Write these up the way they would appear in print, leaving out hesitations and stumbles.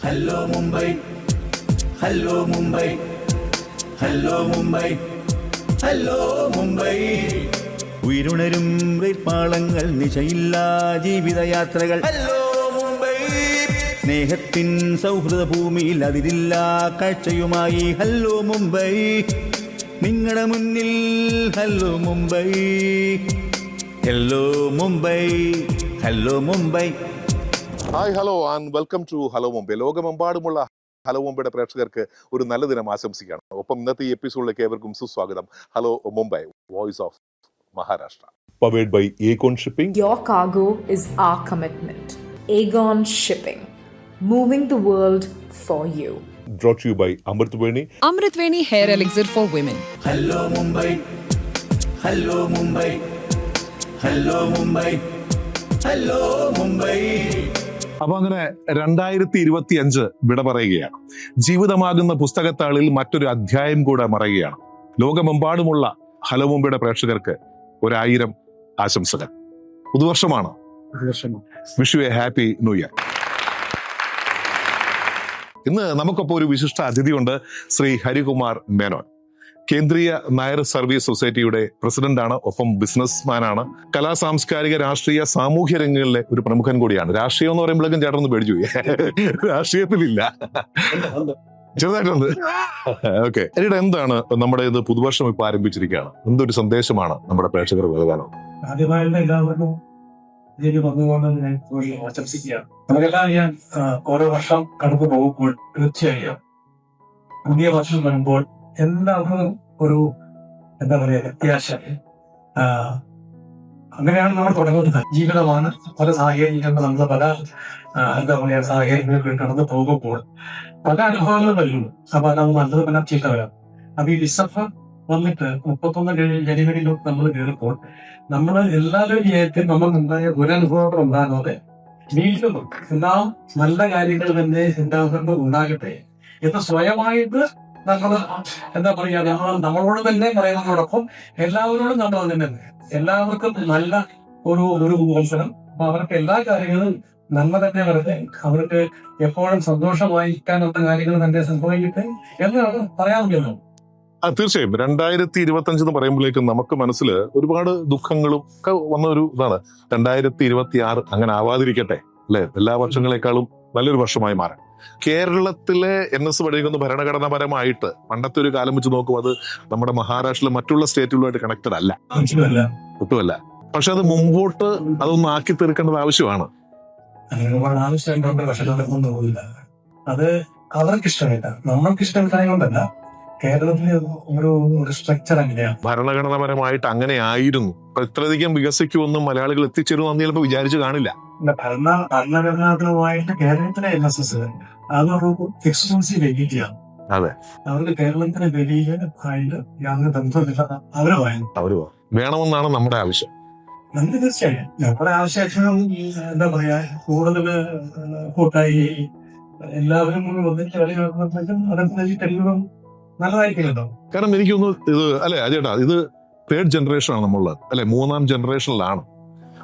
Hello Mumbai, hello Mumbai, hello Mumbai, hello Mumbai. ഉയരുണരും പാളങ്ങൾ, നിശയില്ലാ ജീവിതയാത്രകൾ. ഹലോ മുംബൈ, സ്നേഹത്തിൻ സൗഹൃദ ഭൂമിയിൽ അതിരില്ലാ കാഴ്ചയുമായി. ഹലോ മുംബൈ, നിങ്ങളുടെ മുന്നിൽ hello Mumbai. Hello Mumbai, hello Mumbai. Hi hello and welcome to hello Mumbai. ലോകമെമ്പാടുമുള്ള ഹലോ മുംബൈയുടെ പ്രേക്ഷകർക്ക് ഒരു നല്ല ദിനം ആശംസിക്കുകയാണ്. ഒപ്പം ഇന്നത്തെ ഈ എപ്പിസോഡിലേക്ക് ഏവർക്കും സുസ്വാഗതം. Hello Mumbai, voice of Maharashtra, powered by Aegon Shipping. Your cargo is our commitment. Aegon Shipping, moving the world for you. Brought to you by Amritveni. Amritveni Hair Elixir for Women. Hello Mumbai, hello Mumbai, hello Mumbai, hello Mumbai. അപ്പൊ അങ്ങനെ 2025 വിട പറയുകയാണ്. ജീവിതമാകുന്ന പുസ്തകത്താളിൽ മറ്റൊരു അധ്യായം കൂടെ മറയുകയാണ്. ലോകമെമ്പാടുമുള്ള hello മുംബൈയുടെ പ്രേക്ഷകർക്ക് 1000 ആശംസകൾ. പുതുവർഷമാണ്. Wish you a happy new year. ഇന്ന് നമുക്കൊപ്പം ഒരു വിശിഷ്ട അതിഥിയുണ്ട്. ശ്രീ ഹരികുമാർ മേനോൻ, കേന്ദ്രീയ നായർ സർവീസ് സൊസൈറ്റിയുടെ പ്രസിഡന്റാണ്. ഒപ്പം ബിസിനസ്മാനാണ്. കലാ, സാംസ്കാരിക, രാഷ്ട്രീയ, സാമൂഹ്യ രംഗങ്ങളിലെ ഒരു പ്രമുഖൻ കൂടിയാണ്. രാഷ്ട്രീയം എന്ന് പറയുമ്പോഴേക്കും ചേട്ടന്ന് പേടിച്ചു പോയി. രാഷ്ട്രീയത്തിലില്ല, ചെറുതായിട്ടുണ്ട്. ഓക്കെ, എന്നിട്ട് എന്താണ് നമ്മുടെ ഇത് പുതുവർഷം ഇപ്പൊ ആരംഭിച്ചിരിക്കുകയാണ്, എന്തൊരു സന്ദേശമാണ് നമ്മുടെ പ്രേക്ഷകർ നൽകാനുള്ളത്? ആദ്യമായിട്ട് എല്ലാവർക്കും ഇതിലേക്ക് വന്നുകൊണ്ട് ഞാൻ ആശംസിക്കുകയാണ്. നമുക്കെല്ലാം ഞാൻ ഓരോ വർഷം കടന്നു പോകുമ്പോൾ തീർച്ചയായും പുതിയ വർഷം വരുമ്പോൾ എല്ലാവർക്കും ഒരു എന്താ പറയുക വ്യത്യാശ. അങ്ങനെയാണ് നമ്മൾ തുടങ്ങുന്നത്. ജീവിതമാണ്, പല സാഹചര്യങ്ങൾ നമ്മൾ പല എന്താ പറയുക സാഹചര്യങ്ങളിൽ കടന്നു പോകുമ്പോൾ പല അനുഭവങ്ങൾ വരുന്നു. അപ്പൊ അത് നല്ലത് പല ചീത്ത വരാം. അപ്പൊ ഈ ഡിസംബർ വന്നിട്ട് 31 ജനുവരിയിലോട്ട് നമ്മൾ കയറുമ്പോൾ നമ്മൾ എല്ലാവരും ജീവിതത്തിൽ നമുക്കുണ്ടായ ദുരനുഭവങ്ങൾ ഉണ്ടാകാതെ വീണ്ടും എല്ലാം നല്ല കാര്യങ്ങൾ തന്നെ എല്ലാവർക്കും ഉണ്ടാകട്ടെ എന്ന് സ്വയമായിട്ട് നമ്മൾ എന്താ പറയാ നമ്മളോട് തന്നെ പറയുന്നതോടൊപ്പം എല്ലാവരോടും നമ്മൾ തന്നെ എല്ലാവർക്കും നല്ല ഒരു അവസരം. അപ്പൊ അവർക്ക് എല്ലാ കാര്യങ്ങളും നന്മ തന്നെ വരട്ടെ, അവർക്ക് എപ്പോഴും സന്തോഷമായിരിക്കാനുള്ള കാര്യങ്ങൾ തന്നെ സംഭവിക്കട്ടെ എന്ന് പറയാൻ കഴിയുന്നു. തീർച്ചയായും 2025 എന്ന് പറയുമ്പോഴേക്കും നമുക്ക് മനസ്സിൽ ഒരുപാട് ദുഃഖങ്ങളും ഒക്കെ വന്ന ഒരു ഇതാണ്. 2026 അങ്ങനെ ആവാതിരിക്കട്ടെ അല്ലെ, എല്ലാ വർഷങ്ങളെക്കാളും നല്ലൊരു വർഷമായി മാറാൻ. കേരളത്തിലെ NS പഠിക്കുന്ന ഭരണഘടനാപരമായിട്ട് പണ്ടത്തെ ഒരു കാലം വെച്ച് നോക്കും, അത് നമ്മുടെ മഹാരാഷ്ട്രയിലെ മറ്റുള്ള സ്റ്റേറ്റുകളുമായിട്ട് കണക്റ്റഡ് അല്ല, ഒട്ടുമല്ല. പക്ഷെ അത് മുമ്പോട്ട് അതൊന്ന് ആക്കി തീർക്കേണ്ടത് ആവശ്യമാണ്. ആവശ്യമുണ്ട്, പക്ഷെ അതൊന്നും പോകില്ല. അത് അവർക്ക് ഇഷ്ടമില്ല, നമ്മൾക്ക് ഇഷ്ടമില്ലായതുകൊണ്ടല്ല. കേരളത്തിലെ ഒരു സ്ട്രക്ചർ അങ്ങനെയാണ്. ഭരണഘടനാപരമായിട്ട് അങ്ങനെ ആയിരുന്നു. അപ്പൊ ഇത്രയധികം വികസിക്കുമെന്നും മലയാളികൾ എത്തിച്ചേരുമെന്ന് അന്ന് ചിലപ്പോൾ വിചാരിച്ചു കാണില്ല. ഭരണഘടനാപരമായിട്ട് കേരളത്തിലെ NSS അതൊരു എക്സ്ക്ലൂസീവ് വെഹിറ്റിയാണ്. അതെ, അവർക്ക് കേരളത്തിന് വലിയ യാതൊരു ബന്ധമില്ല. അവര് വേണമെന്നാണ് നമ്മുടെ ആവശ്യം. നമുക്ക് തീർച്ചയായും നമ്മുടെ ആവശ്യം എന്താ പറയാ കൂടുതൽ കൂട്ടായി എല്ലാവരും കൂടി ഒന്നിച്ച് കളിയാക്കുമ്പോഴത്തേക്കും അതനുസരിച്ച് തെളിവും നല്ലതായിരിക്കുമല്ലോ. കാരണം എനിക്കൊന്ന് ഇത് അല്ലെ അജേട്ടാ, ഇത് 3rd ജനറേഷനാണ് നമ്മളുള്ളത് അല്ലെ, 3ാം ജനറേഷനിലാണ്.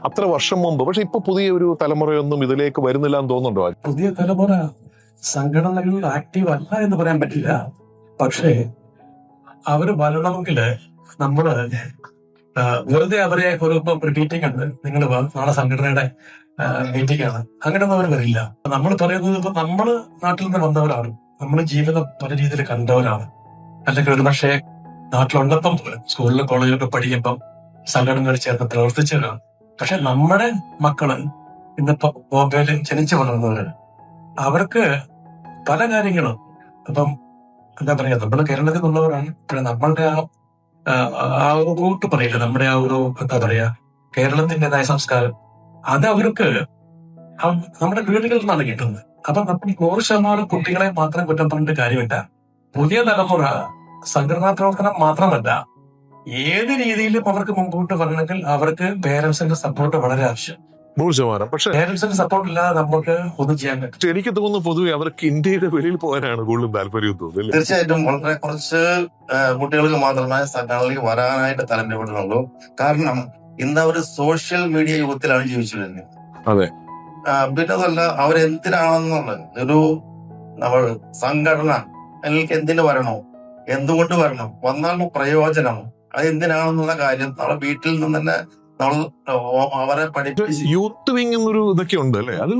അത്ര വർഷം മുമ്പ്. പക്ഷെ ഇപ്പൊ പുതിയ ഒരു തലമുറയൊന്നും ഇതിലേക്ക് വരുന്നില്ല എന്ന് തോന്നുന്നുണ്ടോ? പുതിയ തലമുറ സംഘടനകളിൽ ആക്റ്റീവ് അല്ല എന്ന് പറയാൻ പറ്റില്ല. പക്ഷേ അവര് വരണമെങ്കില് നമ്മള് വെറുതെ അവരെ ഒരു മീറ്റിംഗ് ഉണ്ട്, നിങ്ങൾ നാളെ സംഘടനയുടെ മീറ്റിംഗ് ആണ്, അങ്ങനെയൊന്നും അവർ വരില്ല. നമ്മൾ പറയുന്നത് ഇപ്പൊ നമ്മള് നാട്ടിൽ നിന്ന് വന്നവരാണ്, നമ്മള് ജീവിതം പല രീതിയിൽ കണ്ടവരാണ്. അല്ലെങ്കിൽ ഒരു പക്ഷേ നാട്ടിലുള്ളപ്പം സ്കൂളിലും കോളേജിലൊക്കെ പഠിക്കുമ്പം സംഘടനകൾ ചേർന്ന് പ്രവർത്തിച്ചവരാണ്. പക്ഷെ നമ്മുടെ മക്കള് ഇന്നിപ്പോ ബോംബെയിൽ ജനിച്ചു വളർന്നവര്, അവർക്ക് പല കാര്യങ്ങളും ഇപ്പം എന്താ പറയാ നമ്മള് കേരളത്തിൽ നിന്നുള്ളവരാണ്. നമ്മളുടെ ആ ഒരു റൂട്ട് പറയില്ല, നമ്മുടെ ആ ഒരു എന്താ പറയാ കേരളത്തിൻ്റെതായ സംസ്കാരം അത് അവർക്ക് നമ്മുടെ വീടുകളിൽ നിന്നാണ് കിട്ടുന്നത്. അപ്പൊ നമ്മൾ 100% കുട്ടികളെ മാത്രം കുറ്റം പറഞ്ഞിട്ട് കാര്യമില്ല. പുതിയ തലമുറ സംഘടനാ പ്രവർത്തനം മാത്രമല്ല, ഏത് രീതിയിലും അവർക്ക് മുമ്പോട്ട് വരണമെങ്കിൽ അവർക്ക് പേരൻസിന്റെ സപ്പോർട്ട് വളരെ ആവശ്യം. 100%. പക്ഷെ പേരൻസിന്റെ സപ്പോർട്ട് ഇല്ലാതെ നമുക്ക് ഒന്നും ചെയ്യാൻ പറ്റും. എനിക്ക് തോന്നുന്നു പൊതുവെ അവർക്ക് ഇന്ത്യയുടെ വെളിയിൽ പോകാനാണ് കൂടുതലും താല്പര്യം തോന്നുന്നത്. തീർച്ചയായിട്ടും വളരെ കുറച്ച് കുട്ടികൾക്ക് മാത്രമേ സംഘടനയിലേക്ക് വരാനായിട്ട് താല്പര്യപ്പെടുന്നുള്ളൂ. കാരണം ഇന്ന് അവർ സോഷ്യൽ മീഡിയ യുഗത്തിലാണ് ജീവിച്ചു വരുന്നത്. അതെ, പിന്നെ അതല്ല അവരെന്തിനാണെന്നുള്ളത് ഒരു നമ്മൾ സംഘടന അല്ലെങ്കിൽ എന്തിനു വരണോ, എന്തുകൊണ്ട് വരണം, വന്നാലുള്ള പ്രയോജനം അത് എന്തിനാണെന്നുള്ള കാര്യം നമ്മളെ വീട്ടിൽ നിന്ന് തന്നെ നമ്മൾ അവരെ പഠിപ്പിച്ച് യൂത്ത് വിങ് എന്നൊരു ഇതൊക്കെ ഉണ്ട് അല്ലേ? അതിൽ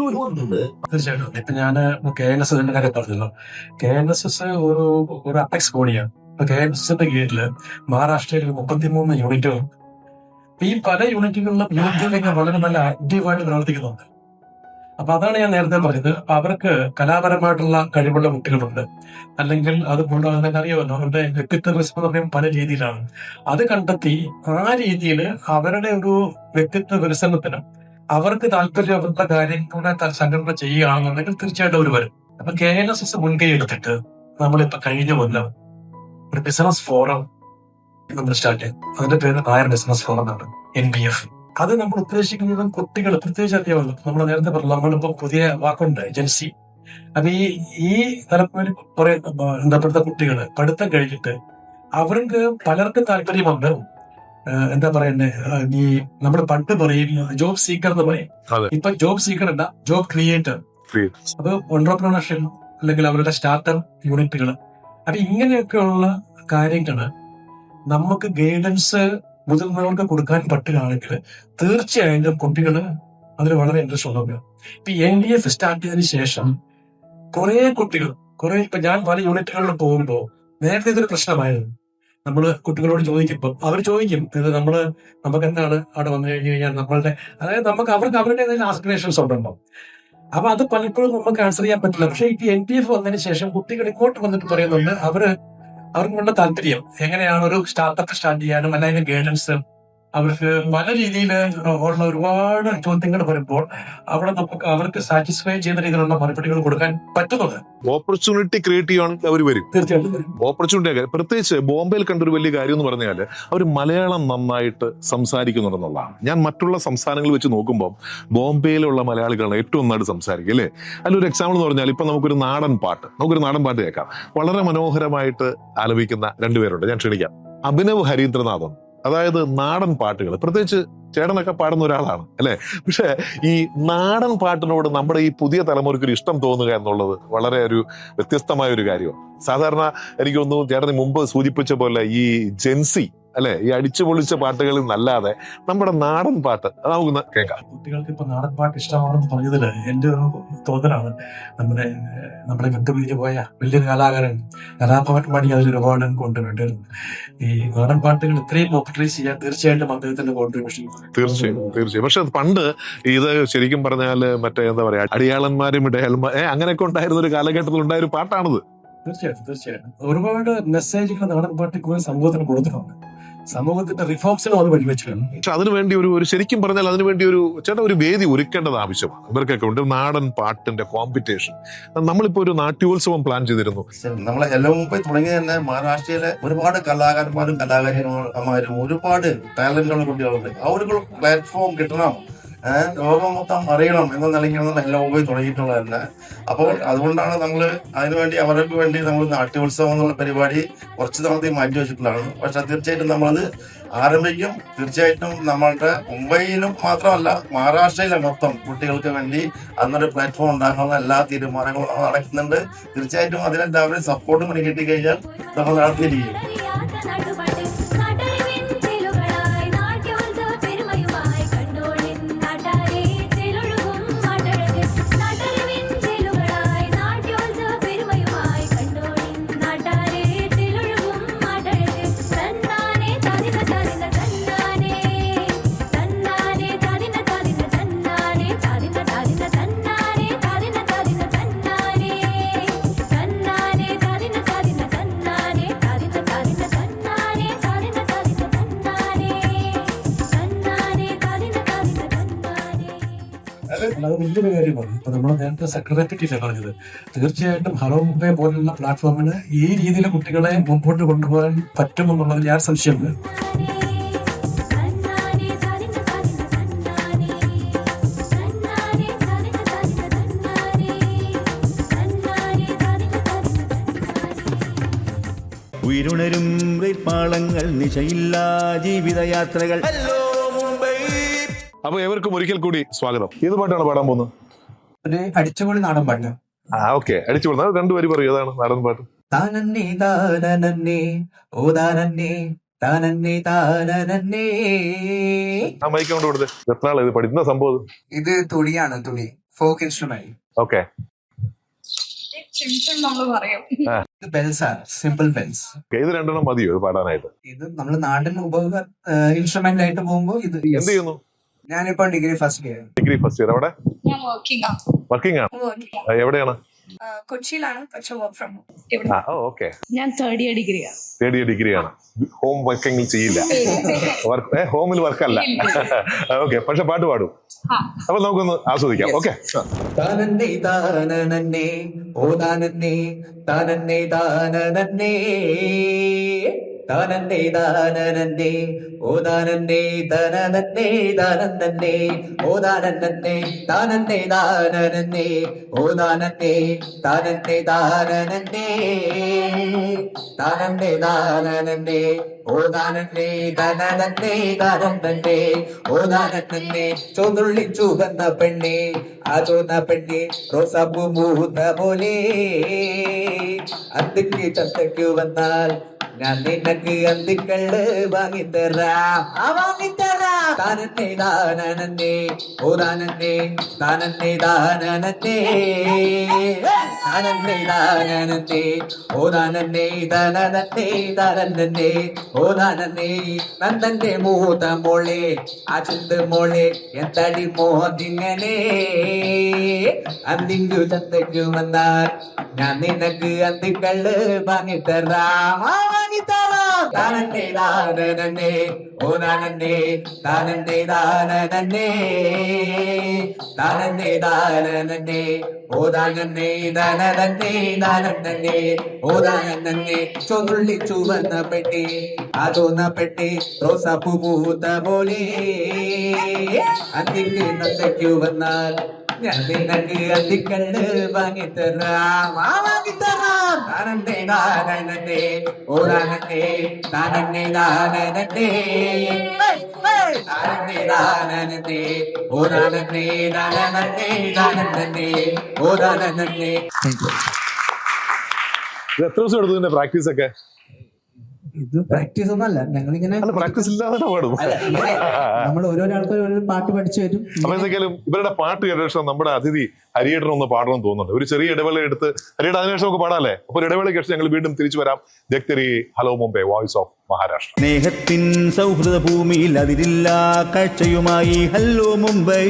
തീർച്ചയായിട്ടും. ഇപ്പൊ ഞാൻ KNSS കാര്യം പറഞ്ഞല്ലോ. KNSS ഒരു അപെക്സ് ബോഡിയാണ്. ഇപ്പൊ KNSSന്റെ കീഴില് മഹാരാഷ്ട്രയിൽ 33 യൂണിറ്റുകളുണ്ട്. ഈ പല യൂണിറ്റുകളിലും യൂത്ത് വിങ് വളരെ നല്ല ആക്റ്റീവായിട്ട് പ്രവർത്തിക്കുന്നുണ്ട്. അപ്പൊ അതാണ് ഞാൻ നേരത്തെ പറഞ്ഞത്. അവർക്ക് കലാപരമായിട്ടുള്ള കഴിവുള്ള കുട്ടികളുണ്ട്, അല്ലെങ്കിൽ അത് കൊണ്ടുപോകുന്നതിന് അറിയാമല്ലോ, അവരുടെ വ്യക്തിത്വ വികസനം എന്ന് പറയുമ്പോൾ പല രീതിയിലാണ്. അത് കണ്ടെത്തി ആ രീതിയിൽ അവരുടെ ഒരു വ്യക്തിത്വ വികസനത്തിനും അവർക്ക് താല്പര്യമുള്ള കാര്യങ്ങളുടെ സംഘടന ചെയ്യുകയാണെന്നുണ്ടെങ്കിൽ തീർച്ചയായിട്ടും അവർ വരും. അപ്പൊ KNSS മുൻകൈ എടുത്തിട്ട് നമ്മളിപ്പോ കഴിഞ്ഞ കൊല്ലം ഒരു ബിസിനസ് ഫോറം നമ്മൾ സ്റ്റാർട്ട് ചെയ്തു. അതിന്റെ പേര് നായർ ബിസിനസ് ഫോറം എന്നാണ്, NBF. അത് നമ്മൾ ഉദ്ദേശിക്കുന്നത് കുട്ടികൾ പ്രത്യേകിച്ച് അറിയാമല്ലോ, നമ്മൾ നേരത്തെ പറഞ്ഞു നമ്മളിപ്പോ പുതിയ വാക്കുണ്ട് ജൻസി. അപ്പൊ ഈ തലമുറ കുറെ ബന്ധപ്പെട്ട കുട്ടികള് പഠിത്തം കഴിഞ്ഞിട്ട് അവർക്ക് പലർക്കും താല്പര്യമുണ്ട്. എന്താ പറയുന്നത്, ഈ നമ്മൾ പണ്ട് പറയും ജോബ് സീക്കർ എന്ന് പറയും. ഇപ്പൊ ജോബ് സീക്കർ അല്ല, ജോബ് ക്രിയേറ്റർ. അത് എന്റർപ്രണർഷിപ്പ് അല്ലെങ്കിൽ അവരുടെ സ്റ്റാർട്ടപ്പ് യൂണിറ്റുകൾ. അപ്പൊ ഇങ്ങനെയൊക്കെയുള്ള കാര്യങ്ങള് നമുക്ക് ഗൈഡൻസ് മുതിർന്നവർക്ക് കൊടുക്കാൻ പറ്റുകയാണെങ്കിൽ തീർച്ചയായിട്ടും കുട്ടികള് അതിൽ വളരെ ഇൻട്രസ്റ്റ് ഉണ്ടാവുക. ഇപ്പൊ NDF സ്റ്റാർട്ട് ചെയ്തതിനു ശേഷം കുറെ കുട്ടികൾ ഇപ്പൊ ഞാൻ പല യൂണിറ്റുകളിൽ പോകുമ്പോൾ നേരത്തെ ഇതൊരു പ്രശ്നമായിരുന്നു. നമ്മള് കുട്ടികളോട് ചോദിക്കുമ്പോൾ അവർ ചോദിക്കും, ഇത് നമുക്ക് എന്താണ് അവിടെ വന്നു കഴിഞ്ഞു കഴിഞ്ഞാൽ നമ്മളുടെ, അതായത് നമുക്ക് അവർക്ക് അവരുടെ ഏതെങ്കിലും ആസ്പിറേഷൻസ് ഉണ്ടോ. അപ്പൊ അത് പലപ്പോഴും നമുക്ക് ആൻസർ ചെയ്യാൻ പറ്റില്ല. പക്ഷെ ഇപ്പൊ NDF വന്നതിന് ശേഷം കുട്ടികൾ ഇങ്ങോട്ട് വന്നിട്ട് പറയുന്നുണ്ട് അവർക്ക് വേണ്ട താല്പര്യം എങ്ങനെയാണ് ഒരു സ്റ്റാർട്ടപ്പ് സ്റ്റാർട്ട് ചെയ്യാനും അല്ലെങ്കിൽ ഗൈഡൻസ്, അവർക്ക് പല രീതിയിൽ ഉള്ള ഒരുപാട് ചോദ്യങ്ങൾ വരുമ്പോൾ അവിടെ നമുക്ക് അവർക്ക് സാറ്റിസ്ഫൈ ചെയ്യുന്ന രീതിയിലുള്ള മറുപടികൾ കൊടുക്കാൻ പറ്റുന്നുണ്ട്. ഓപ്പർച്യൂണിറ്റി ക്രിയേറ്റ് ചെയ്യാൻ അവർ വരും. തീർച്ചയായിട്ടും ഓപ്പർച്യൂണിറ്റി. പ്രത്യേകിച്ച് ബോംബെയിൽ കണ്ടൊരു വലിയ കാര്യം എന്ന് പറഞ്ഞാൽ അവർ മലയാളം നന്നായിട്ട് സംസാരിക്കുന്നുണ്ടെന്നുള്ളതാണ്. ഞാൻ മറ്റുള്ള സംസ്ഥാനങ്ങൾ വെച്ച് നോക്കുമ്പോൾ ബോംബെയിലുള്ള മലയാളികളാണ് ഏറ്റവും നന്നായിട്ട് സംസാരിക്കുക അല്ലേ? അതിലൊരു എക്സാമ്പിൾ എന്ന് പറഞ്ഞാൽ ഇപ്പൊ നമുക്കൊരു നാടൻ പാട്ട് കേൾക്കാം. വളരെ മനോഹരമായിട്ട് ആലപിക്കുന്ന രണ്ടുപേരുണ്ട്, ഞാൻ ക്ഷണിക്കാം. അഭിനവ് ഹരീന്ദ്രനാഥൻ. അതായത് നാടൻ പാട്ടുകൾ, പ്രത്യേകിച്ച് ചേട്ടനൊക്കെ പാടുന്ന ഒരാളാണ് അല്ലെ? പക്ഷെ ഈ നാടൻ പാട്ടിനോട് നമ്മുടെ ഈ പുതിയ തലമുറയ്ക്ക് ഒരു ഇഷ്ടം തോന്നുക എന്നുള്ളത് വളരെ ഒരു വ്യത്യസ്തമായ ഒരു കാര്യമാണ്. സാധാരണ എനിക്ക് തോന്നുന്നു ചേട്ടന് മുമ്പ് സൂചിപ്പിച്ച പോലെ ഈ ജെൻസി അല്ലെ, ഈ അടിച്ചു പൊളിച്ച പാട്ടുകളിൽ നല്ലാതെ നമ്മുടെ നാടൻ പാട്ട് നമുക്കൊന്ന് കേൾക്കാം. കുട്ടികൾക്ക് ഇപ്പൊ നാടൻ പാട്ട് ഇഷ്ടമാണെന്ന് പറഞ്ഞതില് എന്റെ ഒരു തോന്നലാണ്. നമ്മുടെ വിട്ടുപിരിഞ്ഞു പോയ വലിയൊരു കലാകാരൻ കലാഭവൻ മണി അതിലൊരു അവാർഡ് കൊണ്ടുവരേണ്ടിയിരുന്നു. ഈ നാടൻ പാട്ടുകൾ ഇത്രയും പോപ്പുലറൈസ് ചെയ്യാൻ തീർച്ചയായിട്ടും അദ്ദേഹത്തിന്റെ കോൺട്രിബ്യൂഷൻ. തീർച്ചയായും. പക്ഷെ പണ്ട് ഇത് ശരിക്കും പറഞ്ഞാല് മറ്റേ എന്താ പറയാ, അടിയാളന്മാരും അങ്ങനെയൊക്കെ ഉണ്ടായിരുന്ന ഒരു കാലഘട്ടത്തിൽ ഉണ്ടായ ഒരു പാട്ടാണിത്. തീർച്ചയായിട്ടും ഒരുപാട് മെസ്സേജുകൾ നാടൻ പാട്ടിൽ സമൂഹത്തിന് കൊടുത്തിട്ടുണ്ട്. സമൂഹത്തിന്റെ റിഫോംസിനും അത് വഴിവെച്ചിട്ടുണ്ട്. പക്ഷെ അതിനുവേണ്ടി ഒരു ശരിക്കും പറഞ്ഞാൽ അതിനുവേണ്ടി ഒരു വേദി ഒരുക്കേണ്ടത് ആവശ്യമാണ്. ഇവർക്കൊക്കെ ഉണ്ട് നാടൻ പാട്ടിന്റെ കോമ്പറ്റീഷൻ. നമ്മളിപ്പോ ഒരു നാട്യോത്സവം പ്ലാൻ ചെയ്തിരുന്നു. നമ്മളെ എല്ലാം മുമ്പ് തുടങ്ങി തന്നെ മഹാരാഷ്ട്രയിലെ ഒരുപാട് കലാകാരന്മാരും കലാകാരിമാരും ഒരുപാട് ടാലന്റുള്ള കുട്ടികളുണ്ട്. അവർക്ക് പ്ലാറ്റ്ഫോം കിട്ടണം, ലോകം മൊത്തം അറിയണം എന്ന നിലയ്ക്കാണ് എല്ലാം മുമ്പ് തുടങ്ങിയിട്ടുള്ളത് തന്നെ. അപ്പോൾ അതുകൊണ്ടാണ് നമ്മൾ അതിനുവേണ്ടി അവർക്ക് വേണ്ടി നമ്മൾ നാട്യോത്സവം എന്നുള്ള പരിപാടി കുറച്ച് നാളത്തെ മാറ്റി വെച്ചിട്ടുള്ളതാണ്. പക്ഷെ തീർച്ചയായിട്ടും നമ്മളത് ആരംഭിക്കും. തീർച്ചയായിട്ടും നമ്മളുടെ മുംബൈയിലും മാത്രമല്ല മഹാരാഷ്ട്രയിലെ മൊത്തം കുട്ടികൾക്ക് വേണ്ടി അന്നൊരു പ്ലാറ്റ്ഫോം ഉണ്ടാക്കാനുള്ള എല്ലാ തീരുമാനങ്ങളും നടക്കുന്നുണ്ട്. തീർച്ചയായിട്ടും അതിനെല്ലാവരും സപ്പോർട്ടും കൂടി കിട്ടിക്കഴിഞ്ഞാൽ നമ്മൾ നടത്തിയിരിക്കും. അത് വലിയൊരു കാര്യമാണ്. ഇപ്പൊ നമ്മൾ നേരത്തെ സെക്രട്ടറിയേറ്റില്ലേ പറഞ്ഞത്, തീർച്ചയായിട്ടും ഹലോ മുംബൈ പോലുള്ള പ്ലാറ്റ്ഫോമിന് ഈ രീതിയിൽ കുട്ടികളെ മുമ്പോട്ട് കൊണ്ടുപോകാൻ പറ്റുമെന്നുള്ളത് ഞാൻ സംശയമുണ്ട്. ഉയരുണരും പാളങ്ങൾ, നിശയില്ലാ ജീവിതയാത്രകൾ. ഹലോ മുംബൈ. അപ്പൊ ഏവർക്കും ഒരിക്കൽ കൂടി സ്വാഗതം. ഏത് പാട്ടാണ് പാടാൻ പോകുന്നത്? ഒരു അടിച്ചുപൊളി നാടൻ പാട്ട്. ഓക്കെ, അടിച്ചു വിടുന്നത് രണ്ടുപേരും പറയും ഏതാണ് നാടൻ പാട്ട്. താനന്നെ താനന്നെ ഓ താനന്നെ താനന്നെ താനന്നെ. ആ മൈക്ക് കൊണ്ട് കൊടുത്തേ. എത്ര ആളാ ഇത് പഠിക്കുന്ന സംഭവം? ഇത് തുടിയാണ്, തുടി, ഫോക്ക് ഇൻസ്ട്രുമെന്റ്. ഓക്കെ, ഇത് ബെൽസ് ആണ്, സിമ്പിൾ ബെൽസ്. ഇത് രണ്ടെണ്ണം മതിയോ ഇത് പാടാനായിട്ട്? ഇത് നമ്മൾ നാടൻ ഇൻസ്ട്രുമെന്റ് ആയിട്ട് പോകുമ്പോ ഇത് എന്ത് ചെയ്യുന്നു? ഞാനിപ്പോ degree first year. Degree first year. അവിടെ ഞാൻ വർക്കിംഗ് ആണ്? എവിടെയാണ്? കൊച്ചിയിലാണ്, പക്ഷെ വർക്ക് ഫ്രം ഓക്കെ. ഞാൻ തേർഡ് ഇയർ ഡിഗ്രിയാണ്. തേർഡ് ഇയർ ഡിഗ്രിയാണ്. ഹോം വർക്കിംഗ് ചെയ്യില്ല, ഹോമിൽ വർക്കല്ല. ഓക്കെ, പക്ഷെ പാട്ട് പാടും. അപ്പൊ നമുക്കൊന്ന് ആസ്വദിക്കാം. ഓക്കെ. താനന്നെ താനന്നെ ഓ താനന്നെ താനന്നെ താനന്നെ താനന്നെ താനന്നെ ഓ താനന്നെ താനന്നെ താനന്നെ ഓ താനന്നെ താനന്നെ താനന്നെ ഓ താനന്നെ താനന്നെ താനന്നെ താനന്നെ താനന്നെ ഓ താനന്നെ താനന്നെ താനന്നെ ഓ താനന്നെ. ചുവന്നുള്ളി ചുവന്ന പെണ്ണെ, ആ ചുവന്ന പെണ്ണെ റോസാപ്പൂ മൂത്ത പോലെ. അന്തിക്ക് ചന്തയ്ക്ക് വന്നാൽ ഞാൻ നിനക്ക് അന്തിക്കള്ള് വാങ്ങിത്തരാം, വാങ്ങിത്തരാം. താനന്നെ താനന്നെ ഓ താനന്നെ താനന്നെ താനന്നെ താനന്നെ താനന്നെ ഓ താനന്നെ താനന്നെ താനന്നെ ഓ താനന്നെ. നന്ദന്റെ മൂത്ത മോളെ, ആ ചിന്ത മോളെ, എന്തടി മോതിങ്ങനെ. അന്തിക്കു ചന്തയ്ക്ക് വന്നാൽ ഞാൻ നിനക്ക് അന്തിക്കള്ള് വാങ്ങിത്തരാം, വാങ്ങിത്തരാം. താനന്നെ താനന്നെ ഓ താനന്നെ താനന്നെ താനന്നെ താനന്നെ താനന്നെ ഓ താനന്നെ താനന്നെ താനന്നെ ഓ താനന്നെ. ചൊന്നുള്ളി ചുവന്ന പെട്ടി, ആ ചുവന്ന പെട്ടി റോസാപ്പൂ പൂത്ത പോലെ. അന്തിക്ക് നന്ദയ്ക്കു വന്നാൽ ഞാൻ നിനക്ക് അന്തിക്കള്ള് വാങ്ങിത്തരാം, വാങ്ങിത്തരാം. താനന്നെ താനന്നെ ഓ താനന്നെ താനന്നെ താനന്നെ താനന്നെ താനന്നെ ഓ താനന്നെ താനന്നെ താനന്നെ ഓ താനന്നെ. ഇത് എത്ര ദിവസം എടുത്തു ഇതിന്റെ പ്രാക്ടീസ് ഒക്കെ? ഇത് പ്രാക്ടീസ് ഒന്നല്ല, ഞങ്ങളിങ്ങനെ അല്ല, പ്രാക്ടീസ് ഇല്ലാതെ പാടും. നമ്മൾ ഓരോരോ ആൾക്കാർ ഓരോ പാട്ട് പഠിച്ചു വരും. അപ്പൊ എന്തെങ്കിലും ഇവരുടെ പാട്ട് കേട്ട ശേഷം നമ്മുടെ അതിഥി ഹരിയേട്ടൻ ഒന്ന് പാടണമെന്ന് തോന്നുന്നുണ്ട്. ഒരു ചെറിയ ഇടവേള എടുത്ത് ഹരിയേട്ടൻ അതിനുശേഷം നമുക്ക് പാടാല്ലേ? അപ്പൊ ഒരു ഇടവേളയ്ക്ക് ശേഷം ഞങ്ങൾ വീണ്ടും തിരിച്ചു വരാം. ജഗ്തരി hello Mumbai, voice of Maharashtra. സ്നേഹത്തിൻ സൗഹൃദ ഭൂമിയിൽ അതിരില്ല കാഴ്ചയുമായി ഹലോ മുംബൈ.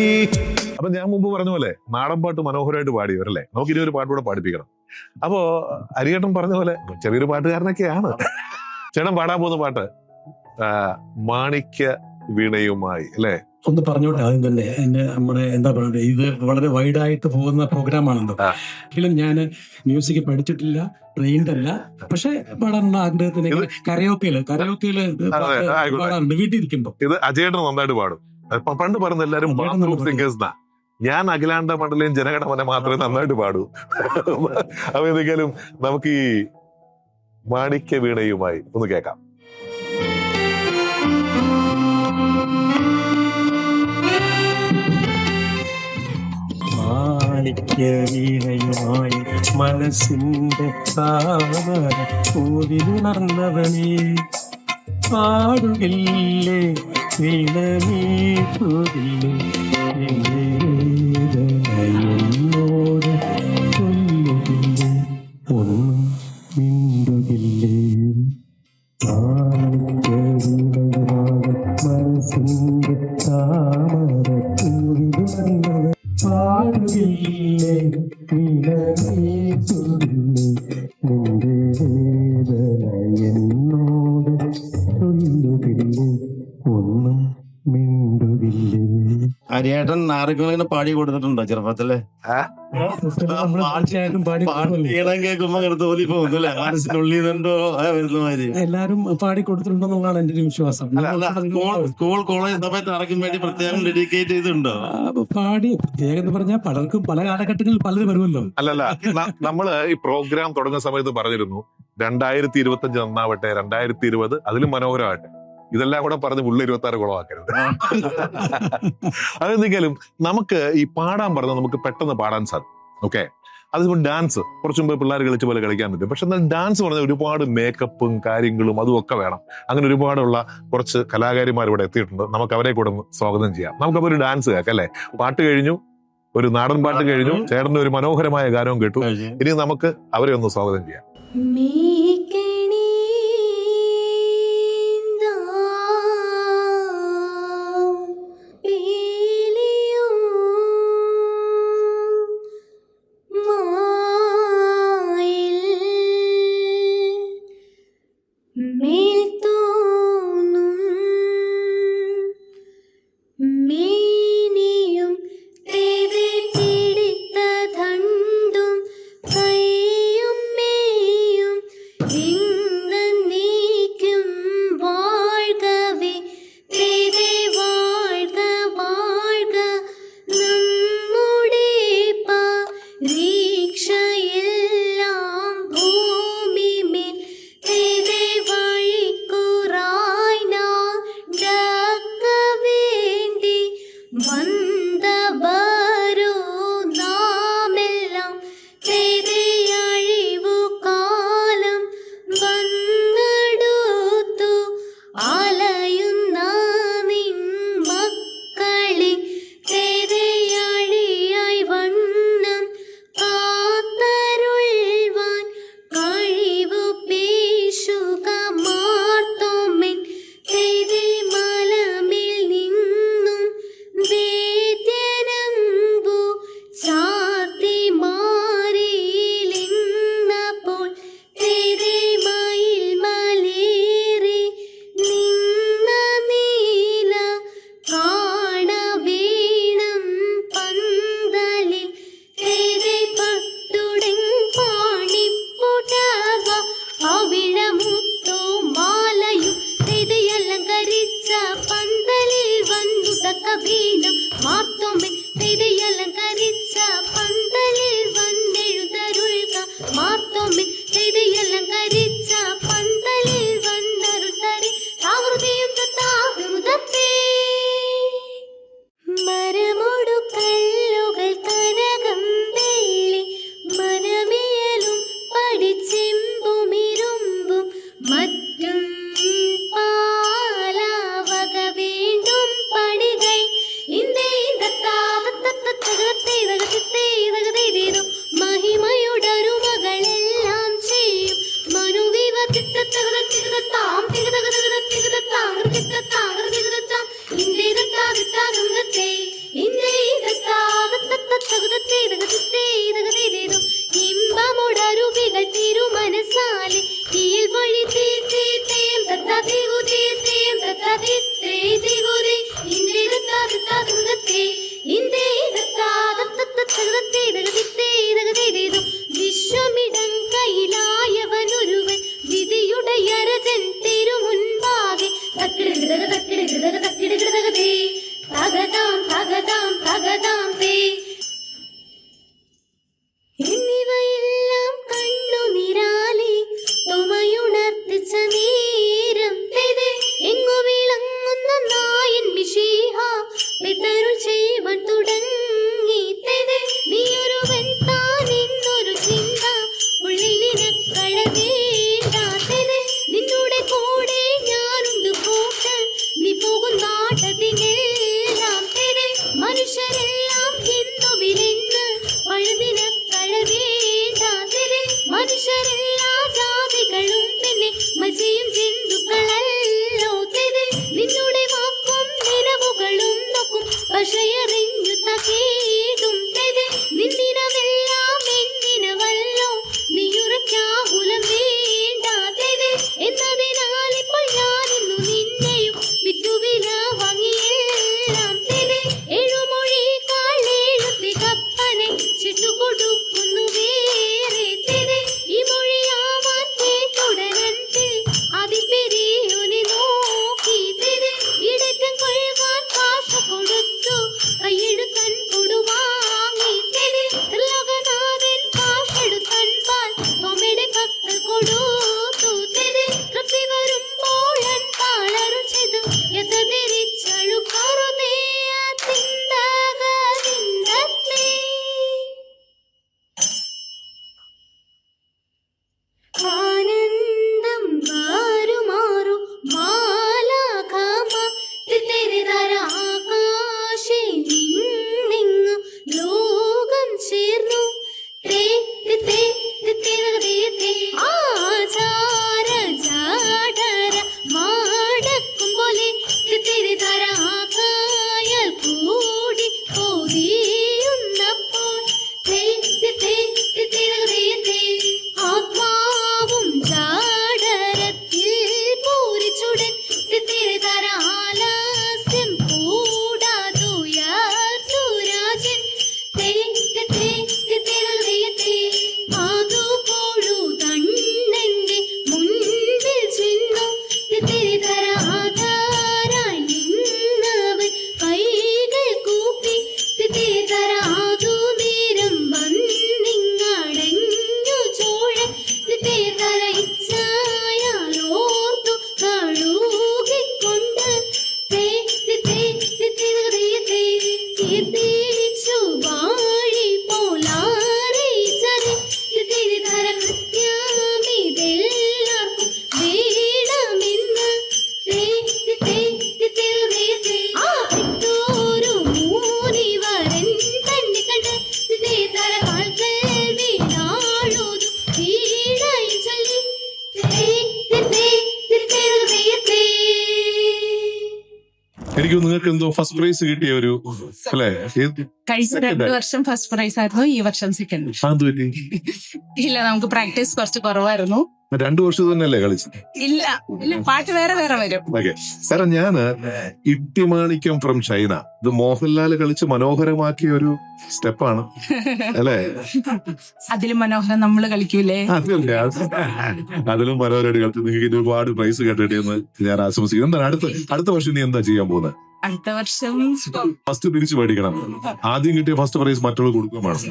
അപ്പൊ ഞാൻ മുമ്പ് പറഞ്ഞ പോലെ നാടൻ പാട്ട് മനോഹരമായിട്ട് പാടിയവരല്ലേ, നമുക്ക് ഇനി ഒരു പാട്ട് കൂടെ പാടിപ്പിക്കണം. അപ്പോ ഹരിയേട്ടൻ പറഞ്ഞ പോലെ ചെറിയൊരു പാട്ടുകാരനൊക്കെയാണ്. ചേട്ടൻ പാടാൻ പോകുന്ന പാട്ട് മാണിക്യ വീണയുമായി അല്ലേ? ഒന്ന് പറഞ്ഞോട്ടെ ആദ്യം തന്നെ. നമ്മുടെ എന്താ പറയുക, ഇത് വളരെ വൈഡായിട്ട് പോകുന്ന പ്രോഗ്രാമാണല്ലോ. എങ്കിലും ഞാൻ മ്യൂസിക് പഠിച്ചിട്ടില്ല, ട്രെയിൻഡ് അല്ല. പക്ഷെ പാടാനുള്ള ആഗ്രഹത്തിന് കരയോക്കയില് പാടാറുണ്ട് വീട്ടിലിരിക്കുമ്പോ. ഇത് അജയേട്ടൻ നന്നായിട്ട് പാടും. പണ്ട് പറഞ്ഞ എല്ലാരും സിംഗേഴ്സ്. ഞാൻ അഖിലാണ്ട മണ്ഡലയും ജനഗണമന മാത്രമേ നന്നായിട്ട് പാടൂ. അപ്പൊ എന്തെങ്കിലും നമുക്ക് ഈ മാണിക്യ വീണയുമായി ഒന്ന് കേൾക്കാം. മാണിക്യ വീണയുമായി മനസ്സിന്റെ താമര പൂവിലുണർന്നവനേ, പാടുകില്ലേ വീണമീട്ടുകില്ലേ എന്നോട് ചൊല്ലുകില്ലേ ഒന്നും മിണ്ടുകില്ലേ. മാണിക്യ വീണയുമായി മനസ്സിന്റെ താമര പൂവിലുണർന്നവൻ, പാടുകില്ലേ വീണമീട്ടുകില്ലേ നിന്റെ വേദന എന്നോട് ചൊല്ലുകില്ലേ ഒന്നും മിണ്ടുകില്ലേ. ഹരിയേട്ടൻ ആർക്കും പാടി കൊടുത്തിട്ടുണ്ടോ ചെറുപ്പത്തില്? തീർച്ചയായിട്ടും ഈണം കേൾക്കുമ്പോ അങ്ങനെ തോന്നി പോകുന്നില്ല, മനസ്സിനുള്ളിൽ നിന്നുണ്ടോ വരുന്ന മാതിരി. എല്ലാരും പാടി കൊടുത്തിട്ടുണ്ടെന്നുള്ളതാണ് എന്റെ ഒരു വിശ്വാസം. സ്കൂൾ കോളേജ് സമയത്ത് ആർക്കും വേണ്ടി പ്രത്യേകം ഡെഡിക്കേറ്റ് ചെയ്തിട്ടുണ്ടോ? പാടി പ്രത്യേകം എന്ന് പറഞ്ഞാൽ പലർക്കും പല കാലഘട്ടങ്ങളിൽ പലരും വരുമല്ലോ. അല്ലല്ല, നമ്മള് ഈ പ്രോഗ്രാം തുടങ്ങുന്ന സമയത്ത് പറഞ്ഞിരുന്നു 2025 നന്നാവട്ടെ, 2020 അതിലും മനോഹരമാകട്ടെ. ഇതെല്ലാം കൂടെ പറഞ്ഞ് ഉള്ള 26 കുളമാക്കരുത്. അതെന്തെങ്കിലും നമുക്ക് ഈ പാടാൻ പറഞ്ഞാൽ നമുക്ക് പെട്ടെന്ന് പാടാൻ സാധിക്കും. ഓക്കെ, അതിപ്പോൾ ഡാൻസ് കുറച്ചു മുമ്പ് പിള്ളേർ കളിച്ച പോലെ കളിക്കാൻ പറ്റും. പക്ഷെ എന്നാൽ ഡാൻസ് പറഞ്ഞാൽ ഒരുപാട് മേക്കപ്പും കാര്യങ്ങളും അതും ഒക്കെ വേണം. അങ്ങനെ ഒരുപാടുള്ള കുറച്ച് കലാകാരിമാർ ഇവിടെ എത്തിയിട്ടുണ്ട്. നമുക്ക് അവരെ കൂടെ ഒന്ന് സ്വാഗതം ചെയ്യാം. നമുക്കപ്പോൾ ഒരു ഡാൻസ് കേൾക്കാം അല്ലേ? പാട്ട് കഴിഞ്ഞു, ഒരു നാടൻ പാട്ട് കഴിഞ്ഞു, ചേട്ടന്റെ ഒരു മനോഹരമായ ഗാനവും കേട്ടു. ഇനി നമുക്ക് അവരെ ഒന്ന് സ്വാഗതം ചെയ്യാം. മനുഷ്യരെല്ലാം ഹിന്ദു എനിക്ക് നിങ്ങൾക്ക് എന്തോ ഫസ്റ്റ് പ്രൈസ് കിട്ടിയ ഒരു അല്ലേ? കഴിഞ്ഞ 2 വർഷം ഫസ്റ്റ് പ്രൈസ് ആയിരുന്നു, ഈ വർഷം സെക്കൻഡ്. ഇല്ല, നമുക്ക് പ്രാക്ടീസ് കുറച്ച് കുറവായിരുന്നു. 2 വർഷം തന്നെയല്ലേ കളിച്ചത്? ഇല്ല, പാട്ട് വേറെ വരും. ഓക്കെ, കാരണം ഞാന് ഇട്ടിമാണിക്യം ഫ്രം ചൈന, ഇത് മോഹൻലാൽ കളിച്ച് മനോഹരമാക്കിയ ഒരു സ്റ്റെപ്പാണ് അല്ലേ? അതിലും മനോഹരം നമ്മള് കളിക്കൂലേ? അതിലും മനോഹരമായിട്ട് കളിച്ച് നിങ്ങൾക്ക് ഒരുപാട് പ്രൈസ് കേട്ടിട്ട് എന്ന് ഞാൻ ആശംസിക്കുന്നു. എന്താണ് അടുത്ത വർഷം നീ എന്താ ചെയ്യാൻ പോകുന്നത്? അടുത്ത വർഷം ഫസ്റ്റ് തിരിച്ചു മേടിക്കണം. ആദ്യം കിട്ടിയ ഫസ്റ്റ് പ്രൈസ് മറ്റുള്ള കൊടുക്കുകയും വേണം.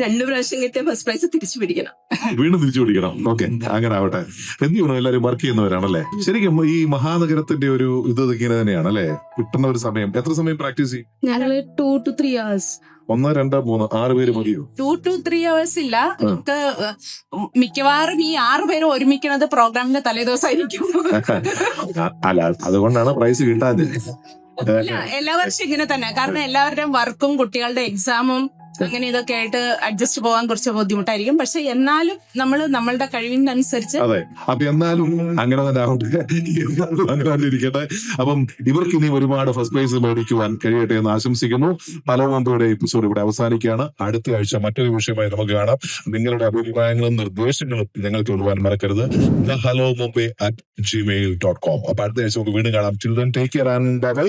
2 പ്രാവശ്യം കിട്ടിയ ഫസ്റ്റ് പ്രൈസ് തിരിച്ചു പിടിക്കണം, വീണ്ടും തിരിച്ചു പിടിക്കണം. ഓക്കെ, അങ്ങനെ ആവട്ടെ. എന്ത് ചെയ്യണം, എല്ലാവരും വർക്ക് ചെയ്യുന്നവരാണല്ലേ? ശരിക്കും ഈ മഹാനഗരത്തിന്റെ ഒരു ഇത് ഇങ്ങനെ തന്നെയാണ് അല്ലേ? കിട്ടുന്ന ഒരു സമയം, എത്ര സമയം പ്രാക്ടീസ് ചെയ്യും? ഞങ്ങള് 2 to 3 hours. 1, 2, 3, 6 പേര് മതിയോ? 2 to 3 hours ഇല്ല, നമുക്ക് മിക്കവാറും ഈ 6 പേര് ഒരുമിക്കുന്നത് പ്രോഗ്രാമിന്റെ തലേദിവസമായിരിക്കും. അല്ല, അതുകൊണ്ടാണ് പ്രൈസ് കിട്ടാതെ. ഇല്ല, എല്ലാ വർഷം ഇങ്ങനെ തന്നെ. കാരണം എല്ലാവരുടെയും വർക്കും കുട്ടികളുടെ എക്സാമും അങ്ങനെ ഇതൊക്കെ ആയിട്ട് അഡ്ജസ്റ്റ് പോകാൻ കുറച്ച് ബുദ്ധിമുട്ടായിരിക്കും. പക്ഷെ എന്നാലും നമ്മളുടെ കഴിവിനനുസരിച്ച്. അതെ, അപ്പൊ എന്നാലും അങ്ങനെ തന്നെ ആവട്ടെ, അപ്പം ഇവർക്ക് ഇനി ഒരുപാട് ഫസ്റ്റ് പ്രൈസ് മേടിക്കുവാൻ കഴിയട്ടെ എന്ന് ആശംസിക്കുന്നു. ഹലോ മുംബൈയുടെ എപ്പിസോഡ് ഇവിടെ അവസാനിക്കുകയാണ്. അടുത്ത ആഴ്ച മറ്റൊരു വിഷയമായി നമുക്ക് കാണാം. നിങ്ങളുടെ അഭിപ്രായങ്ങളും നിർദ്ദേശങ്ങളും ഞങ്ങൾക്ക് എഴുതുവാൻ മറക്കരുത്. helloMumbai@gmail.com. അപ്പൊ അടുത്ത ആഴ്ച നമുക്ക് വീണ്ടും കാണാം. Children take care and bye.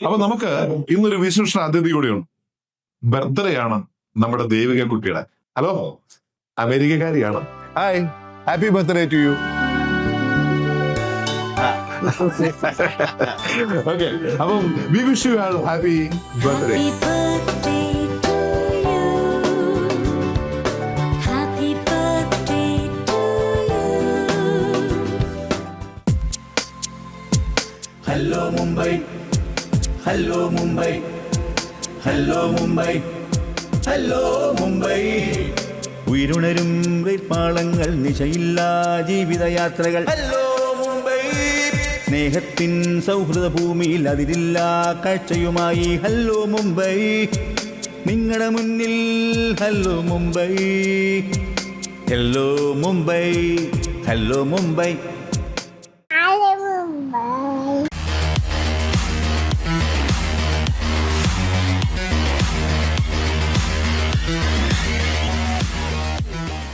അപ്പൊ നമുക്ക് ഇന്നൊരു വിശേഷ അതിഥി കൂടിയുണ്ട്. ബർത്ത്ഡേ ആണ് നമ്മുടെ ദേവിക കുട്ടിയുടെ. ഹലോ, അമേരിക്കക്കാരിയാണ്. Hi, happy birthday to you. Okay, അപ്പം we wish you all happy birthday. Hello Mumbai, hello Mumbai, hello Mumbai, hello Mumbai. ഉയരുണരും പാളങ്ങൾ, നിശയില്ലാ ജീവിതയാത്രകൾ. ഹലോ മുംബൈ, സ്നേഹത്തിൻ സൗഹൃദ ഭൂമിയിൽ അതിരില്ലാ കാഴ്ചയുമായി. ഹലോ മുംബൈ, നിങ്ങളുടെ മുന്നിൽ hello Mumbai. Hello Mumbai, hello Mumbai.